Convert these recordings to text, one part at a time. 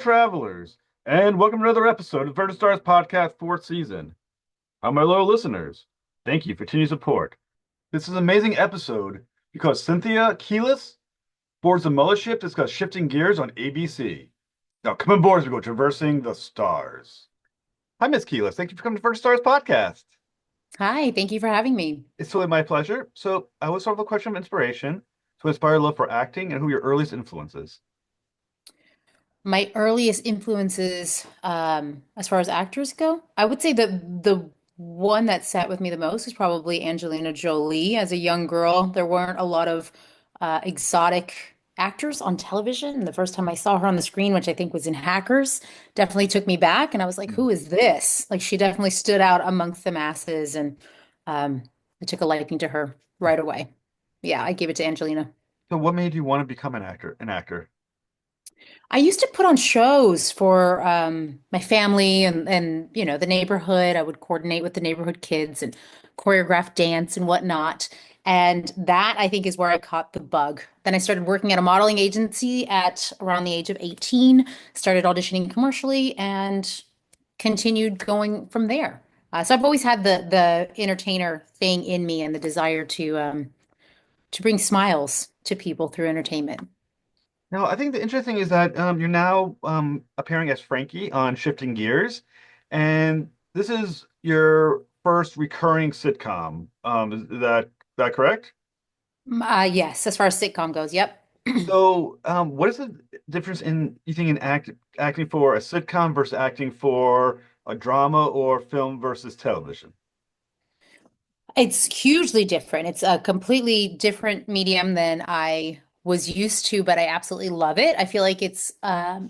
travelers, and welcome to another episode of Vertical Stars Podcast fourth season. My loyal listeners, thank you for continued support. This is an amazing episode because Cynthia Quiles boards the mothership to discuss shifting gears on ABC. Now, come aboard as we go traversing the stars. Hi, Miss Quiles. Thank you for coming to Vertical Stars Podcast. Hi, thank you for having me. It's totally my pleasure. So, I always start with a question of inspiration to inspire love for acting and who your earliest influences. My earliest influences, as far as actors go, I would say that the one that sat with me the most is probably Angelina Jolie. As a young girl, there weren't a lot of exotic actors on television. And the first time I saw her on the screen, which I think was in Hackers, definitely took me back. And I was like, who is this? Like, she definitely stood out amongst the masses, and I took a liking to her right away. Yeah, I gave it to Angelina. So, what made you want to become an actor? An actor? I used to put on shows for my family and the neighborhood. I would coordinate with the neighborhood kids and choreograph dance and whatnot. And that I think is where I caught the bug. Then I started working at a modeling agency at around the age of 18, started auditioning commercially and continued going from there. So I've always had the entertainer thing in me and the desire to bring smiles to people through entertainment. Now, I think the interesting is that you're now appearing as Frankie on Shifting Gears, and this is your first recurring sitcom. Is that correct? Yes, as far as sitcom goes, yep. So, what is the difference in you think in acting for a sitcom versus acting for a drama or film versus television? It's hugely different. It's a completely different medium than I was used to, but I absolutely love it. I feel like it's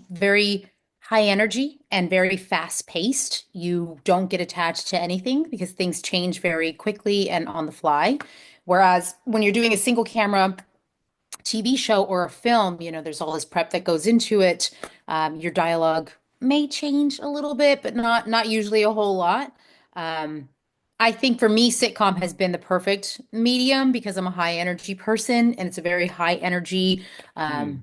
very high energy and very fast paced. You don't get attached to anything because things change very quickly and on the fly. Whereas when you're doing a single camera TV show or a film, there's all this prep that goes into it. Your dialogue may change a little bit, but not usually a whole lot. Um, I think for me, sitcom has been the perfect medium because I'm a high energy person and it's a very high energy Hmm.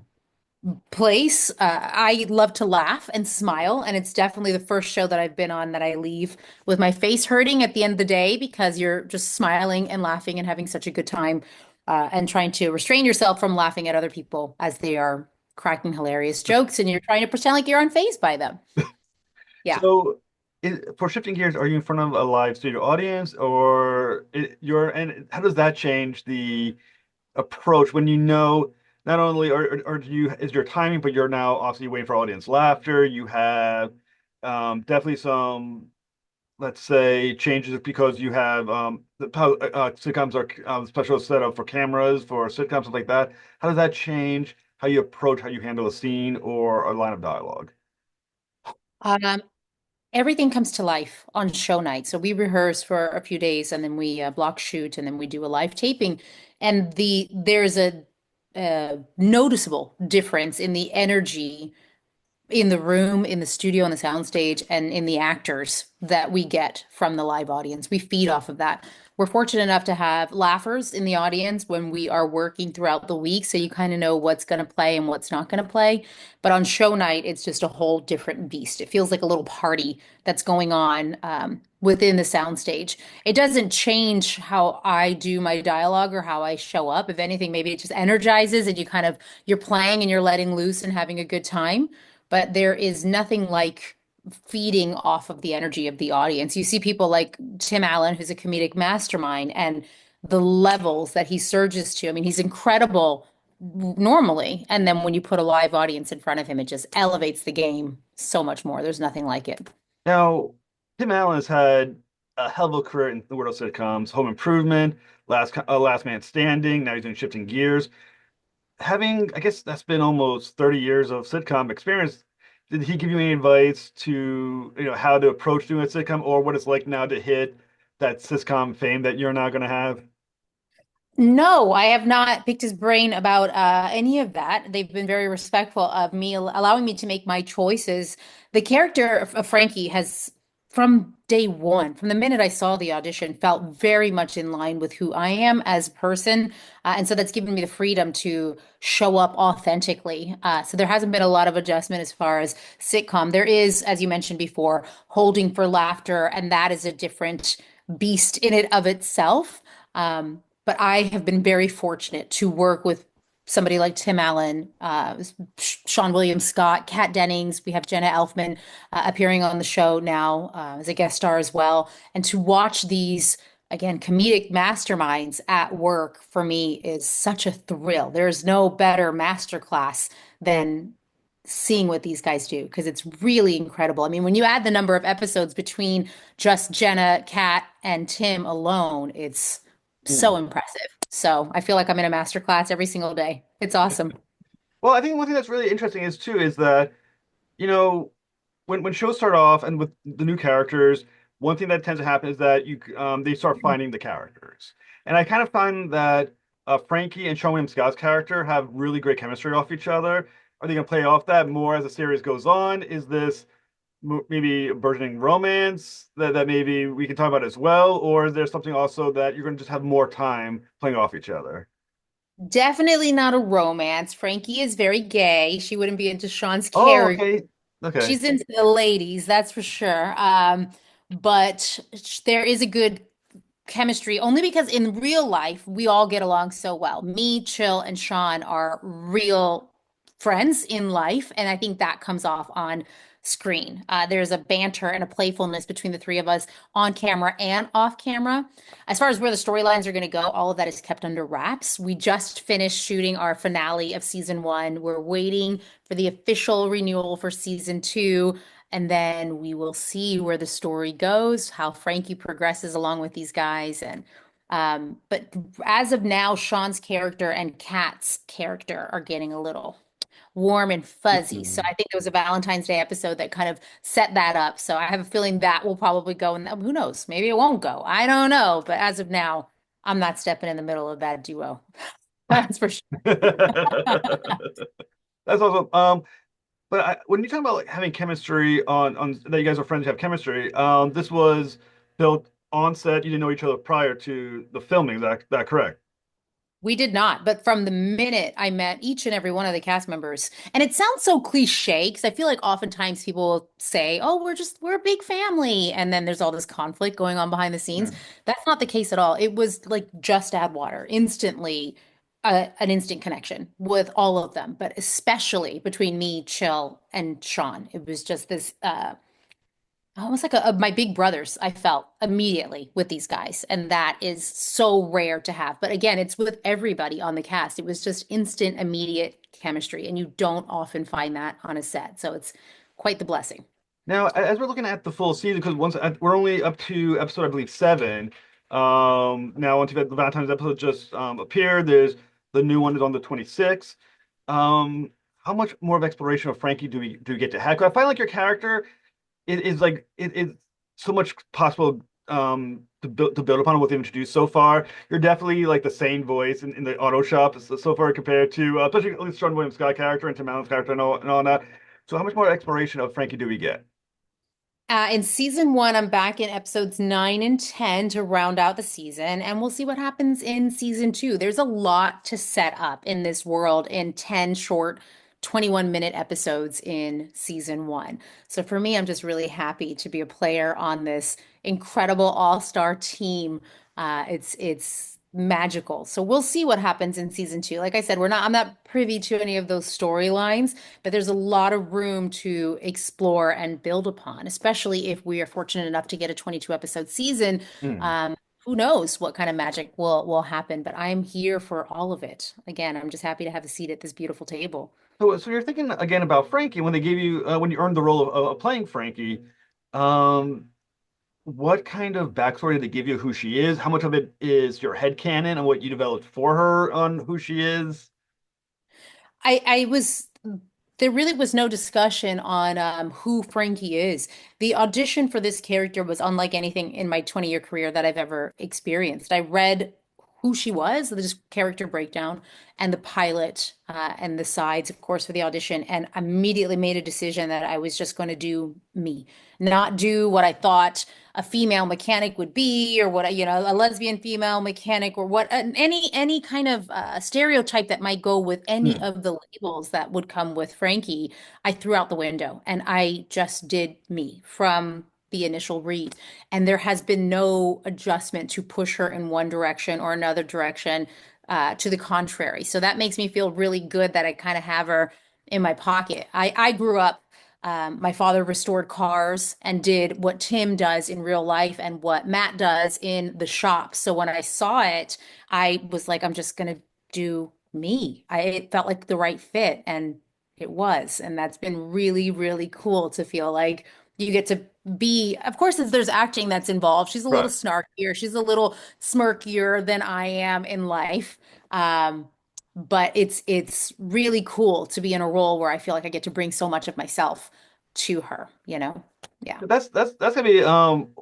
place. I love to laugh and smile, and it's definitely the first show that I've been on that I leave with my face hurting at the end of the day because you're just smiling and laughing and having such a good time, and trying to restrain yourself from laughing at other people as they are cracking hilarious jokes, and you're trying to pretend like you're unfazed by them. Yeah. So, for Shifting Gears, are you in front of a live studio audience, or and how does that change the approach when you know not only or do you is your timing, but you're now obviously waiting for audience laughter. You have definitely some, let's say, changes because you have sitcoms are special setup for cameras for sitcoms, stuff like that. How does that change how you approach how you handle a scene or a line of dialogue? Um, Everything comes to life on show night. So we rehearse for a few days and then we block shoot and then we do a live taping. And there's a noticeable difference in the energy in the room, in the studio, on the soundstage, and in the actors that we get from the live audience. We feed off of that. We're fortunate enough to have laughers in the audience when we are working throughout the week, so you kind of know what's going to play and what's not going to play. But on show night, it's just a whole different beast. It feels like a little party that's going on within the soundstage. It doesn't change how I do my dialogue or how I show up. If anything, maybe it just energizes and you're playing and you're letting loose and having a good time, but there is nothing like feeding off of the energy of the audience. You see people like Tim Allen, who's a comedic mastermind, and the levels that he surges to. I mean, he's incredible normally. And then when you put a live audience in front of him, it just elevates the game so much more. There's nothing like it. Now, Tim Allen has had a hell of a career in the world of sitcoms, Home Improvement, Last Man Standing. Now he's doing Shifting Gears. Having, I guess that's been almost 30 years of sitcom experience. Did he give you any advice to, how to approach doing a sitcom or what it's like now to hit that sitcom fame that you're now going to have? No, I have not picked his brain about any of that. They've been very respectful of me, allowing me to make my choices. The character of Frankie has from day one, from the minute I saw the audition, felt very much in line with who I am as a person. And so that's given me the freedom to show up authentically. So there hasn't been a lot of adjustment as far as sitcom. There is, as you mentioned before, holding for laughter, and that is a different beast in it of itself. But I have been very fortunate to work with somebody like Tim Allen, Sean William Scott, Kat Dennings. We have Jenna Elfman appearing on the show now as a guest star as well. And to watch these, again, comedic masterminds at work for me is such a thrill. There's no better masterclass than seeing what these guys do because it's really incredible. I mean, when you add the number of episodes between just Jenna, Kat, and Tim alone, it's so Hmm. impressive. So I feel like I'm in a master class every single day. It's awesome. Well, I think one thing that's really interesting is too is that, you know, when shows start off and with the new characters, one thing that tends to happen is that they start finding the characters, and I kind of find that Frankie and Sean William Scott's character have really great chemistry off each other. Are they going to play off that more as the series goes on? Is this maybe a burgeoning romance that maybe we can talk about as well, or is there something also that you're going to just have more time playing off each other? Definitely not a romance. Frankie is very gay. She wouldn't be into Sean's Oh, character. okay, okay. She's into the ladies, that's for sure. But there is a good chemistry only because in real life we all get along so well. Me, Chill, and Sean are real friends in life, and I think that comes off on screen. There's a banter and a playfulness between the three of us on camera and off camera. As far as where the storylines are going to go, all of that is kept under wraps. We just finished shooting our finale of season one. We're waiting for the official renewal for season two. And then we will see where the story goes, how Frankie progresses along with these guys. But as of now, Sean's character and Kat's character are getting a little warm and fuzzy. So Mhm. I think it was a Valentine's Day episode that kind of set that up. So I have a feeling that will probably go, and who knows? Maybe it won't go. I don't know. But as of now, I'm not stepping in the middle of that duo. That's for sure. That's awesome. But when you talk about like having chemistry on that you guys are friends, you have chemistry. This was built on set. You didn't know each other prior to the filming. Is that correct? We did not, but from the minute I met each and every one of the cast members, and it sounds so cliche because I feel like oftentimes people will say, "Oh, we're a big family," and then there's all this conflict going on behind the scenes. Mm. That's not the case at all. It was like just add water, instantly, an instant connection with all of them, but especially between me, Chill, and Sean. It was just this almost like my big brothers, I felt immediately with these guys. And that is so rare to have. But again, it's with everybody on the cast. It was just instant, immediate chemistry. And you don't often find that on a set. So it's quite the blessing. Now, as we're looking at the full season, because we're only up to episode, I believe, 7. Now once you've had the Valentine's episode just appeared, there's the new one is on the 26th. How much more of exploration of Frankie do we get to have? 'Cause I find like your character is like it's so much possible to build upon what they've introduced so far. You're definitely like the sane voice in the auto shop so far compared to especially at least Sean William Scott character and Tim Allen's character and all that. So how much more exploration of Frankie do we get? In season one, I'm back in episodes 9 and 10 to round out the season, and we'll see what happens in season two. There's a lot to set up in this world in 10 short, 21-minute episodes in season one. So for me, I'm just really happy to be a player on this incredible all-star team. It's magical. So we'll see what happens in season two. Like I said, I'm not privy to any of those storylines, but there's a lot of room to explore and build upon, especially if we are fortunate enough to get a 22 episode season. Hmm. Um, who knows what kind of magic will happen, but I'm here for all of it. Again, I'm just happy to have a seat at this beautiful table. So you're thinking again about Frankie when they gave you when you earned the role of playing Frankie. Um, what kind of backstory did they give you of who she is? How much of it is your head canon and what you developed for her on who she is? I was there really was no discussion on who Frankie is. The audition for this character was unlike anything in my 20-year career that I've ever experienced. I read who she was, the just character breakdown, and the pilot, and the sides, of course, for the audition, and immediately made a decision that I was just going to do me, not do what I thought a female mechanic would be, or what, a lesbian female mechanic, or what, any kind of stereotype that might go with any Hmm. of the labels that would come with Frankie. I threw out the window and I just did me from the initial read. And there has been no adjustment to push her in one direction or another direction, to the contrary. So that makes me feel really good that I kind of have her in my pocket. I grew up, my father restored cars and did what Tim does in real life and what Matt does in the shop. So when I saw it, I was like, I'm just going to do me. It felt like the right fit, and it was. And that's been really, really cool to feel like you get to be, of course, as there's acting that's involved. She's a little Right. snarkier, she's a little smirkier than I am in life. Um, but it's really cool to be in a role where I feel like I get to bring so much of myself to her, you know? Yeah. That's gonna be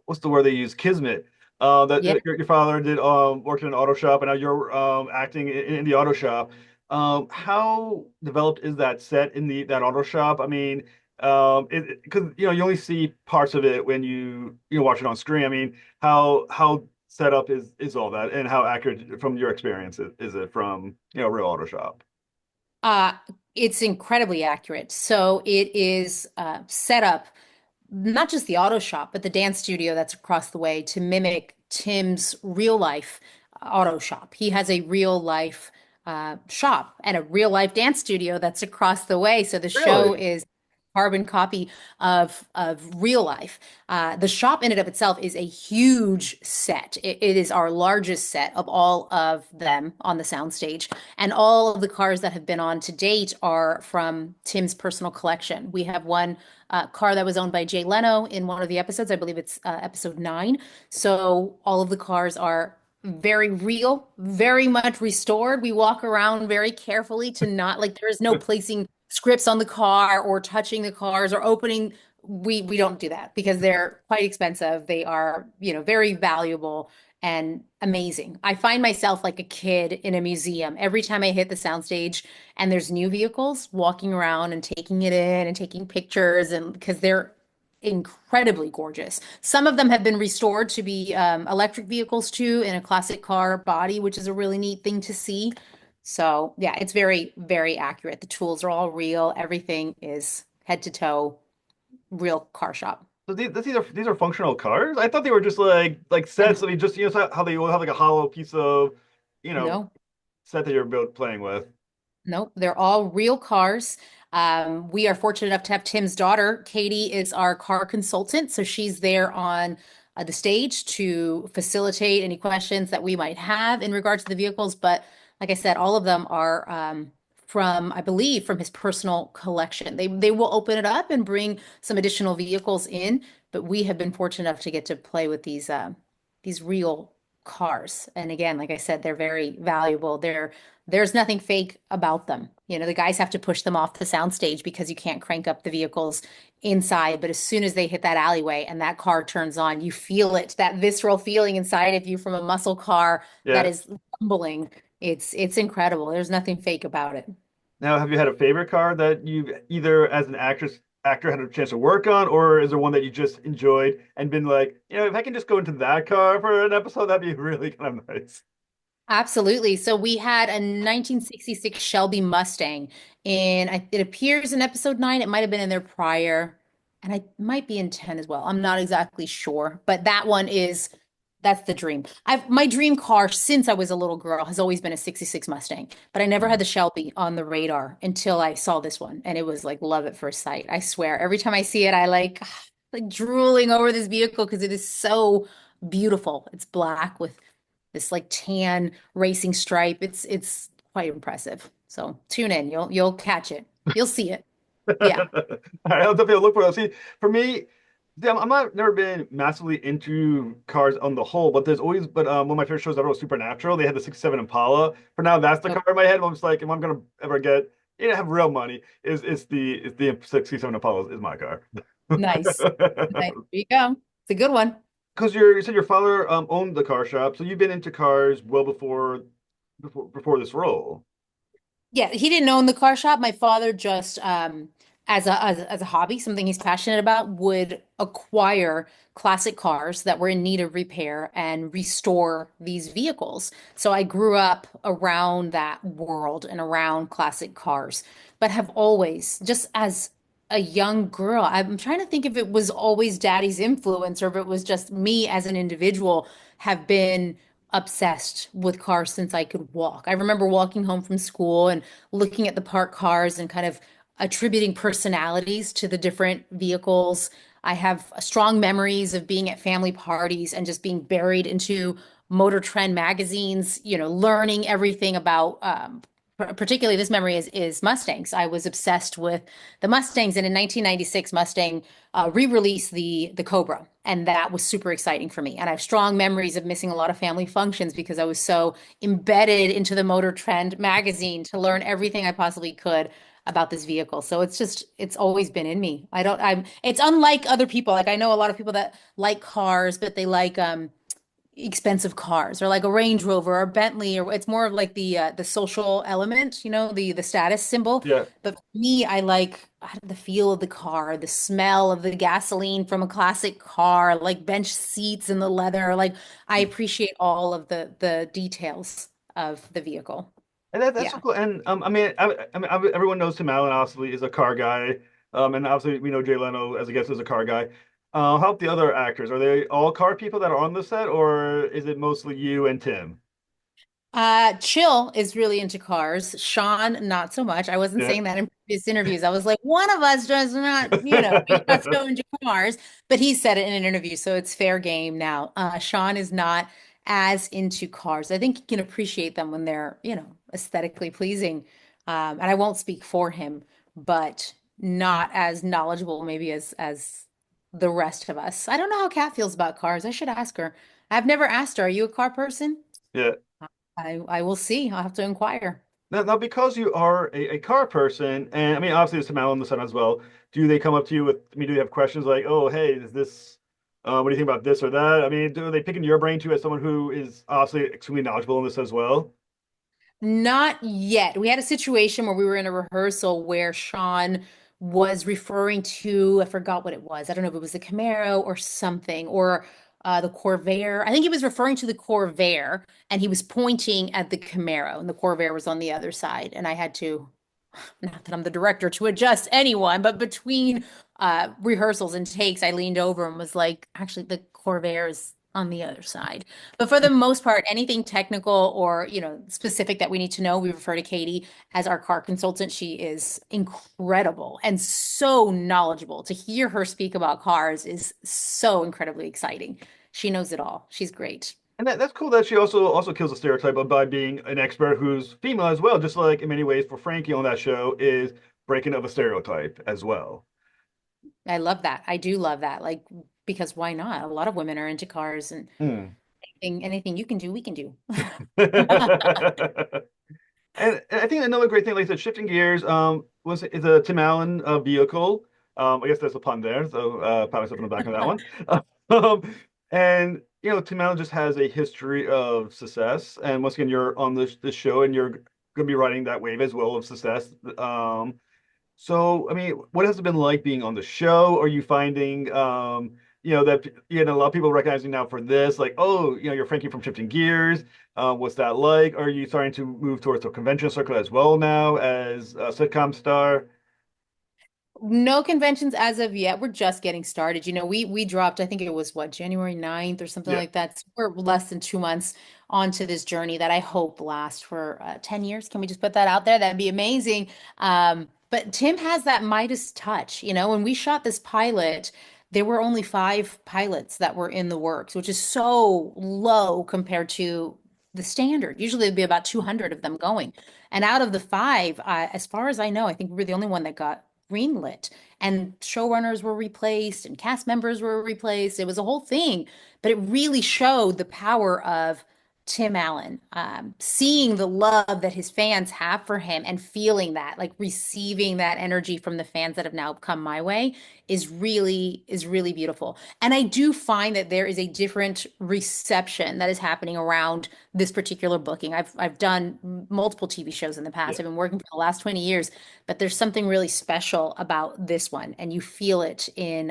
what's the word they use? Kismet. That Yeah. your father did worked in an auto shop and now you're acting in the auto shop. How developed is that set in the that auto shop? I mean, because you know you only see parts of it when you watch it on screen. I mean, how set up is all that and how accurate from your experience is it from real auto shop? Uh, it's incredibly accurate. So it is set up, not just the auto shop, but the dance studio that's across the way to mimic Tim's real life auto shop. He has a real life shop and a real life dance studio that's across the way. So the show Really? is carbon copy of real life. The shop in and of itself is a huge set. It is our largest set of all of them on the soundstage, and all of the cars that have been on to date are from Tim's personal collection. We have one car that was owned by Jay Leno in one of the episodes. I believe it's episode 9. So all of the cars are very real, very much restored. We walk around very carefully to not, like, there is no placing scripts on the car or touching the cars or opening. We don't do that because they're quite expensive. They are, very valuable and amazing. I find myself like a kid in a museum every time I hit the soundstage and there's new vehicles, walking around and taking it in and taking pictures, and because they're incredibly gorgeous. Some of them have been restored to be electric vehicles too, in a classic car body, which is a really neat thing to see. So yeah, it's very, very accurate. The tools are all real. Everything is head to toe real car shop. So these are functional cars? I thought they were just like sets. I mean, just how they will have like a hollow piece of you know No, set that you're built playing with. nope, they're all real cars. We are fortunate enough to have Tim's daughter. Katie is our car consultant, so she's there on the stage to facilitate any questions that we might have in regards to the vehicles. But like I said, all of them are from, I believe, from his personal collection. They will open it up and bring some additional vehicles in, but we have been fortunate enough to get to play with these real cars. And again, like I said, they're very valuable. There's nothing fake about them. The guys have to push them off the soundstage because you can't crank up the vehicles inside. But as soon as they hit that alleyway and that car turns on, you feel it, that visceral feeling inside of you from a muscle car that Yeah. is rumbling. It's incredible. There's nothing fake about it. Now, have you had a favorite car that you either as an actor had a chance to work on, or is there one that you just enjoyed and been like, if I can just go into that car for an episode, that'd be really kind of nice. Absolutely. So we had a 1966 Shelby Mustang, and it appears in episode 9. It might have been in there prior, and I might be in 10 as well. I'm not exactly sure, but that's the dream. My dream car since I was a little girl has always been a 66 Mustang, but I never had the Shelby on the radar until I saw this one, and it was like love at first sight. I swear, every time I see it, I like drooling over this vehicle because it is so beautiful. It's black with this like tan racing stripe. It's quite impressive. So tune in. You'll catch it. You'll see it. All Yeah. right, I'll definitely look for it. See, for me, I'm not never been massively into cars on the whole, but there's always one of my favorite shows ever was Supernatural. They had the '67 Impala. For now, that's the Oh, car in my head. I'm just like, if I'm gonna ever get have real money, is the '67 Impala is my car. nice. Nice. There you go. It's a good one. because you said your father owned the car shop, so you've been into cars well before this role. Yeah, he didn't own the car shop. My father just, as a hobby, something he's passionate about, would acquire classic cars that were in need of repair and restore these vehicles. So I grew up around that world and around classic cars, but have always, just as a young girl, I'm trying to think if it was always daddy's influence or if it was just me as an individual have been obsessed with cars since I could walk. I remember walking home from school and looking at the parked cars and kind of attributing personalities to the different vehicles. I have strong memories of being at family parties and just being buried into Motor Trend magazines, learning everything about particularly this memory is Mustangs. I was obsessed with the Mustangs, and in 1996, Mustang re-released the Cobra, and that was super exciting for me. And I have strong memories of missing a lot of family functions because I was so embedded into the Motor Trend magazine to learn everything I possibly could about this vehicle. So it's always been in me. It's unlike other people. Like I know a lot of people that like cars, but they like expensive cars or like a Range Rover or Bentley, or it's more of like the social element, the status symbol. Yeah. But for me, I like the feel of the car, the smell of the gasoline from a classic car, like bench seats and the leather. Like I appreciate all of the details of the vehicle. And that's so Yeah. cool. And everyone knows Tim Allen obviously is a car guy. And obviously we know Jay Leno as a guest is a car guy. How about the other actors? Are they all car people that are on the set, or is it mostly you and Tim? Chill is really into cars. Sean, not so much. I wasn't Yeah. saying that in previous interviews. I was like, one of us does not, he's not so into cars, but he said it in an interview, so it's fair game now. Sean is not as into cars. I think he can appreciate them when they're, aesthetically pleasing. And I won't speak for him, but not as knowledgeable maybe as the rest of us. I don't know how Kat feels about cars. I should ask her. I've never asked her. Are you a car person? Yeah. I will see. I'll have to inquire. Now, because you are a car person, and I mean, obviously, there's Tim Allen on the set as well. Do they come up to you with? I mean, do they have questions like, "Oh, hey, is this? What do you think about this or that?" I mean, do they pick into your brain too, as someone who is obviously extremely knowledgeable in this as well? Not yet. We had a situation where we were in a rehearsal where Sean was referring to, I forgot what it was. I don't know if it was the Camaro or something, or the Corvair. I think he was referring to the Corvair and he was pointing at the Camaro, and the Corvair was on the other side. And I had to, not that I'm the director to adjust anyone, but between rehearsals and takes, I leaned over and was like, actually, the Corvair is on the other side. But for the most part, anything technical or, specific that we need to know, we refer to Katie as our car consultant. She is incredible and so knowledgeable. To hear her speak about cars is so incredibly exciting. She knows it all. She's great. And that's cool that she also kills the stereotype of by being an expert who's female as well, just like in many ways for Frankie on that show is breaking of a stereotype as well. I love that. I do love that. Like, because why not? A lot of women are into cars, and Hmm. anything you can do, we can do. And I think another great thing, like I said, shifting gears, was is a Tim Allen vehicle. I guess there's a pun there, so pat myself on the back on that one. And Tim Allen just has a history of success, and once again, you're on this show, and you're going to be riding that wave as well of success. So, I mean, what has it been like being on the show? Are you finding, that a lot of people recognize you now for this, like, oh, you're Frankie from Shifting Gears. What's that like? Are you starting to move towards the convention circuit as well now as a sitcom star? No conventions as of yet. We're just getting started. We dropped, I think it was what, January 9th or something Yeah. like that. So we're less than 2 months onto this journey that I hope lasts for 10 years. Can we just put that out there? That'd be amazing. But Tim has that Midas touch. When we shot this pilot, there were only 5 pilots that were in the works, which is so low compared to the standard. Usually there'd be about 200 of them going. And out of the 5, as far as I know, I think we were the only one that got greenlit, and showrunners were replaced and cast members were replaced. It was a whole thing, but it really showed the power of Tim Allen, seeing the love that his fans have for him and feeling that, like receiving that energy from the fans that have now come my way is really beautiful. And I do find that there is a different reception that is happening around this particular booking. I've done multiple TV shows in the Yeah. past. I've been working for the last 20 years, but there's something really special about this one, and you feel it in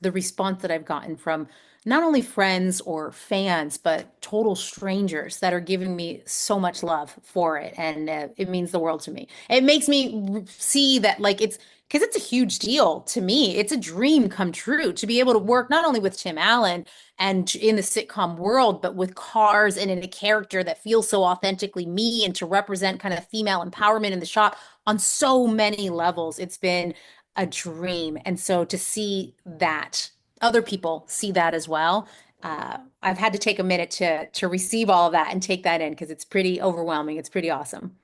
the response that I've gotten from not only friends or fans, but total strangers that are giving me so much love for it. And it means the world to me. It makes me see that, like, it's because it's a huge deal to me. It's a dream come true to be able to work not only with Tim Allen and in the sitcom world, but with Cars and in a character that feels so authentically me and to represent kind of female empowerment in the shop on so many levels. It's been a dream. And so to see that other people see that as well. I've had to take a minute to receive all of that and take that in because it's pretty overwhelming. It's pretty awesome.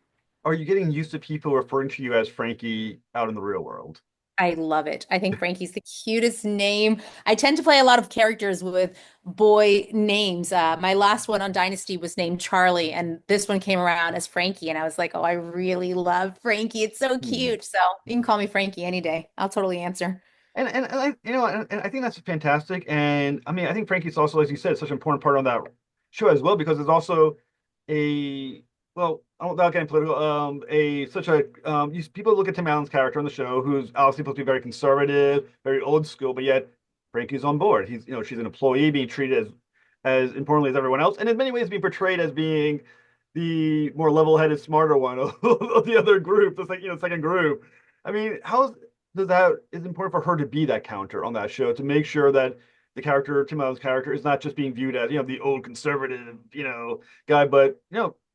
Are you getting used to people referring to you as Frankie out in the real world? I love it. I think Frankie's the cutest name. I tend to play a lot of characters with boy names. My last one on Dynasty was named Charlie, and this one came around as Frankie, and I was like, oh, I really love Frankie. It's so Hmm. cute. So you can call me Frankie any day. I'll totally answer. And I and I think that's fantastic. And I mean I think Frankie's also, as you said, such an important part on that show as well because it's also a well without getting political a such a people look at Tim Allen's character on the show who's obviously supposed to be very conservative, very old school, but yet Frankie's on board. He's she's an employee being treated as importantly as everyone else, and in many ways being portrayed as being the more level-headed, smarter one of the other group, the second group. I mean, how does that is important for her to be that counter on that show to make sure that the character, Tim Allen's character, is not just being viewed as the old conservative guy, but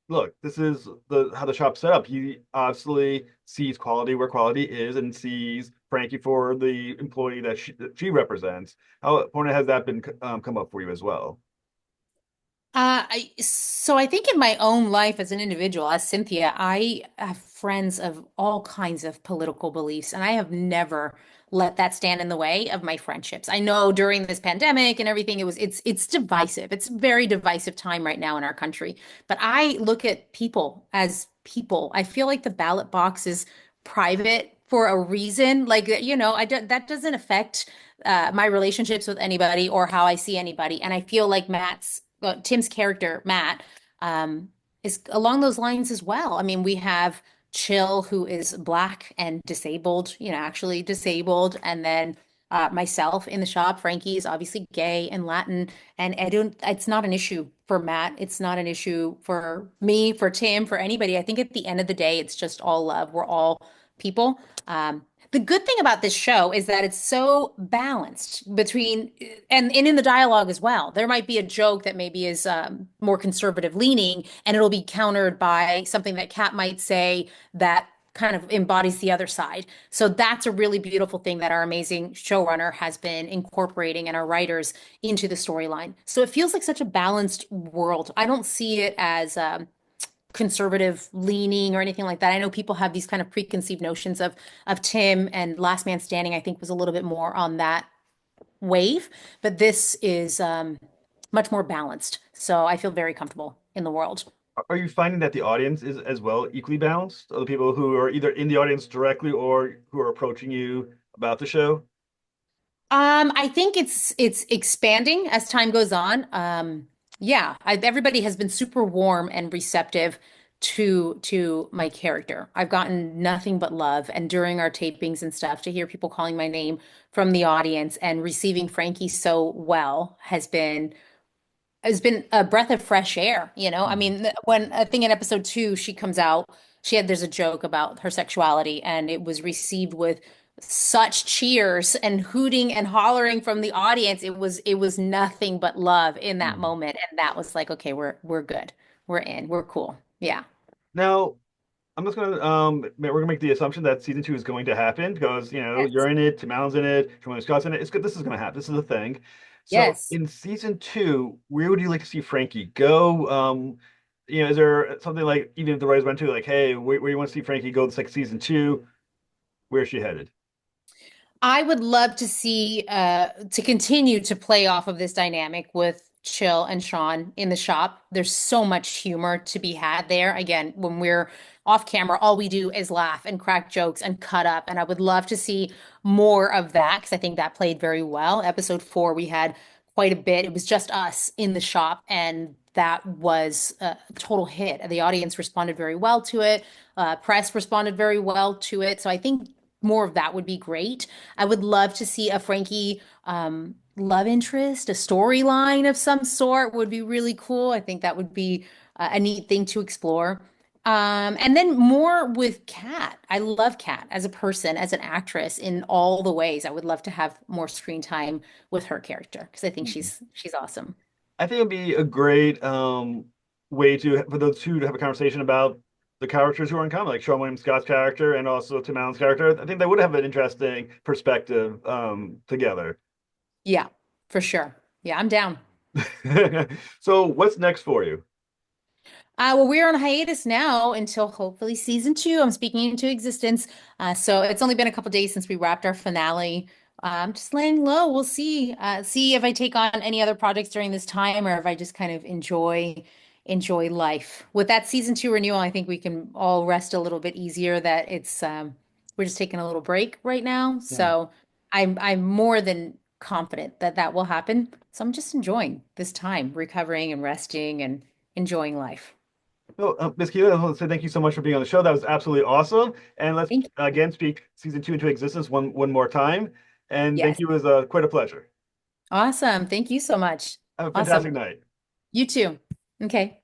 look, this is the how the shop's set up. He obviously sees quality where quality is and sees Frankie for the employee that she represents. How important has that been come up for you as well? So I think in my own life as an individual, as Cynthia, I have friends of all kinds of political beliefs, and I have never let that stand in the way of my friendships. I know during this pandemic and everything, it's divisive. It's a very divisive time right now in our country. But I look at people as people. I feel like the ballot box is private for a reason. Like, that doesn't affect my relationships with anybody or how I see anybody. And I feel like Tim's character, Matt, is along those lines as well. I mean, we have Chill, who is black and disabled, actually disabled. And then myself in the shop, Frankie is obviously gay and Latin. And it's not an issue for Matt. It's not an issue for me, for Tim, for anybody. I think at the end of the day, it's just all love. We're all people. The good thing about this show is that it's so balanced between and in the dialogue as well. There might be a joke that maybe is more conservative leaning, and it'll be countered by something that Kat might say that kind of embodies the other side. So that's a really beautiful thing that our amazing showrunner has been incorporating and our writers into the storyline. So it feels like such a balanced world. I don't see it as conservative leaning or anything like that. I know people have these kind of preconceived notions of Tim, and Last Man Standing, I think, was a little bit more on that wave, but this is much more balanced. So I feel very comfortable in the world. Are you finding that the audience is as well equally balanced? Are the people who are either in the audience directly or who are approaching you about the show? I think it's expanding as time goes on. Yeah, everybody has been super warm and receptive to my character. I've gotten nothing but love, and during our tapings and stuff, to hear people calling my name from the audience and receiving Frankie so well has been a breath of fresh air. I Mhm. mean, when I think in episode 2 she comes out, there's a joke about her sexuality, and it was received with such cheers and hooting and hollering from the audience. It was nothing but love in that Mhm. moment, and that was like, okay, we're good, we're in, we're cool. Yeah. Now, I'm just gonna we're gonna make the assumption that season two is going to happen because Yes. you're in it, Tim Allen's in it, Tony Scott's in it. It's good. This is gonna happen. This is a thing. So Yes. in season two, where would you like to see Frankie go? Is there something like even if the writers went to like, hey, where you want to see Frankie go? This like season two, where's she headed? I would love to see to continue to play off of this dynamic with Chill and Sean in the shop. There's so much humor to be had there. Again, when we're off camera, all we do is laugh and crack jokes and cut up. And I would love to see more of that because I think that played very well. Episode 4, we had quite a bit. It was just us in the shop, and that was a total hit. The audience responded very well to it. Press responded very well to it. So I think more of that would be great. I would love to see a Frankie love interest, a storyline of some sort would be really cool. I think that would be a neat thing to explore. And then more with Kat. I love Kat as a person, as an actress in all the ways. I would love to have more screen time with her character because I think she's awesome. I think it'd be a great way to for those two to have a conversation about the characters who are in common, like Sean William Scott's character and also Tim Allen's character. I think they would have an interesting perspective together. Yeah, for sure. Yeah, I'm down. So, what's next for you? Well, we're on hiatus now until hopefully season 2. I'm speaking into existence. So it's only been a couple days since we wrapped our finale. Just laying low. We'll see if I take on any other projects during this time or if I just kind of enjoy life. With that season 2 renewal, I think we can all rest a little bit easier that it's we're just taking a little break right now. Hmm. So I'm more than confident that that will happen. So I'm just enjoying this time, recovering and resting and enjoying life. Well, Ms. Keeler, I want to say thank you so much for being on the show. That was absolutely awesome. And let's Thank you. again speak season 2 into existence one more time. And thank Yes. you. It was quite a pleasure. Awesome. Thank you so much. Have a Awesome. fantastic night. You too. Okay.